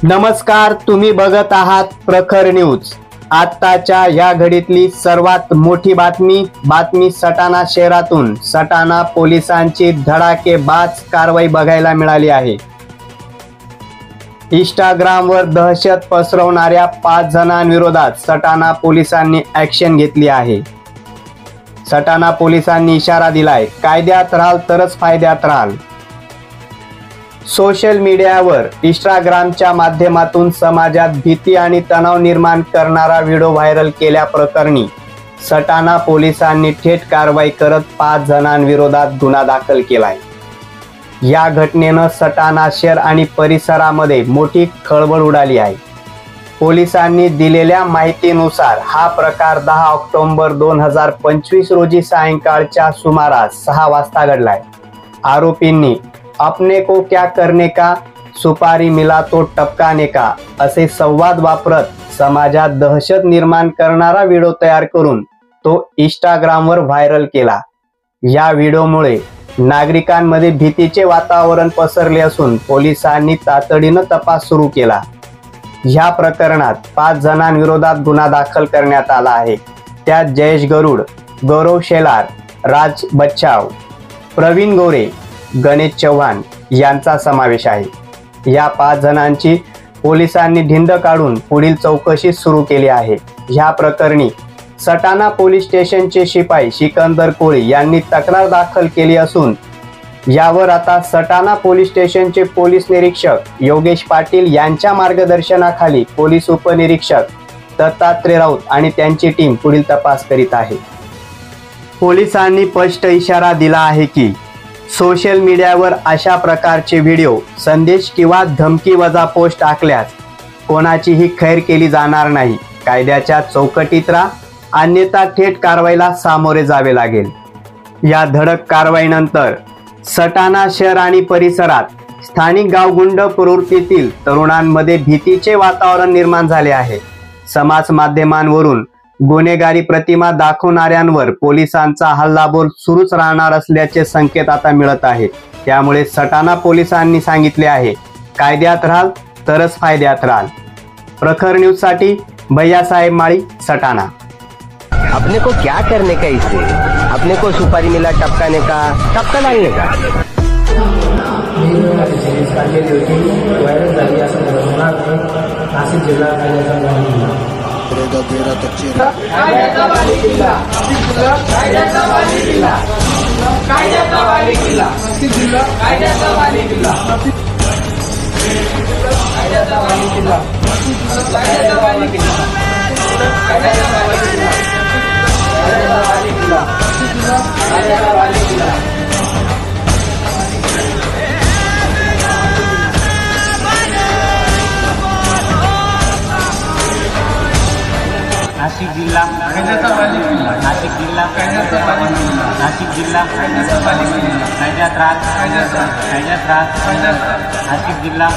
नमस्कार, तुम्ही बघत आहात प्रखर न्यूज। आत्ताच्या या घडीतली सर्वात मोठी बातमी सटाणा शहरातून सटाणा पोलिसांची धडाकेबाज कारवाई बघायला मिळाली आहे। इंस्टाग्रामवर दहशत पसरवणाऱ्या 5 जणांविरोधात सटाणा पोलिसांनी ॲक्शन घेतली आहे। सटाणा पोलिसांनी इशारा दिलाय, कायद्यात राहाल तरच फायद्यात राहाल। सोशल मीडियावर इंस्टाग्रामच्या माध्यमातून समाजात भीती आणि तणाव निर्माण करणारा व्हिडिओ व्हायरल केल्याप्रकरणी सटाणा पोलिसांनी थेट कारवाई करत 5 जणांविरोधात गुन्हा दाखल केलाय। या घटनेनं सटाणा शहर आणि परिसरामध्ये मोठी खळबळ उडाली आहे। पोलिसांनी दिलेल्या माहितीनुसार हा प्रकार 10 ऑक्टोबर 2025 रोजी सायंकाळच्या सुमारास 6 वाजता घडलाय। आरोपींनी अपने को क्या करने का, सुपारी मिला तो टपकाने का असे संवाद वापरत समाजात दहशत निर्माण करणारा व्हिडिओ तयार करून तो इंस्टाग्रामवर व्हायरल केला। या व्हिडिओमुळे नागरिकांमध्ये भीतीचे वातावरण पसरले असून पोलिसांनी तातडीनं तपास सुरू केला। या प्रकरणात 5 जणांविरोधात गुन्हा दाखल करण्यात आला आहे। त्यात जयेश गरुड, गौरव शेलार, राज बच्चाव, प्रवीण गोरे, गणेश चव्हाण यांचा समावेश आहे। या 5 जणांची पोलिसांनी धिंड काढून पुढील चौकशी सुरू केली आहे। या प्रकरणी सटाणा पोलीस स्टेशनचे शिपाई सिकंदर कोळी यांनी तक्रार दाखल केली असून यावर आता सटाणा पोलीस स्टेशनचे पोलीस निरीक्षक योगेश पाटील यांच्या मार्गदर्शनाखाली पोलीस उपनिरीक्षक दत्तात्रय राऊत आणि त्यांची टीम पुढील तपास करीत आहे। पोलिसांनी स्पष्ट इशारा दिला आहे की सोशल मीडियावर अशा प्रकारचे व्हिडिओ, संदेश किंवा धमकीवजा पोस्ट टाकल्यास कोणाचीही खैर केली जाणार नाही। कायद्याच्या चौकटीत राहा, अन्यथा थेट कारवाईला सामोरे जावे लागेल। या धडक कारवाईनंतर सटाणा शहर आणि परिसरात स्थानिक गावगुंड प्रवृत्तीतील तरुणांमध्ये भीतीचे वातावरण निर्माण झाले आहे। समाज माध्यमांवरून गुन्हेगारी प्रतिमा दाखवणाऱ्यांवर पोलिसांचा हल्लाबोल सुरूच राहणार असल्याचे संकेत आता मिळत आहेत। त्यामुळे सटाणा पोलिसांनी सांगितले आहे, कायद्यात राहाल तरच फायद्यात राहाल। प्रखर न्यूज साठी भैयासाहेब माळी, सटाणा। अपने को क्या करने का इससे, अपने को सुपारी मिला टपकाने का, टपका डालने का। नाशिक जिल्हा नाशिक जिल्हा नाशिक जिल्हा कायद्यात राहत नाशिक जिल्हा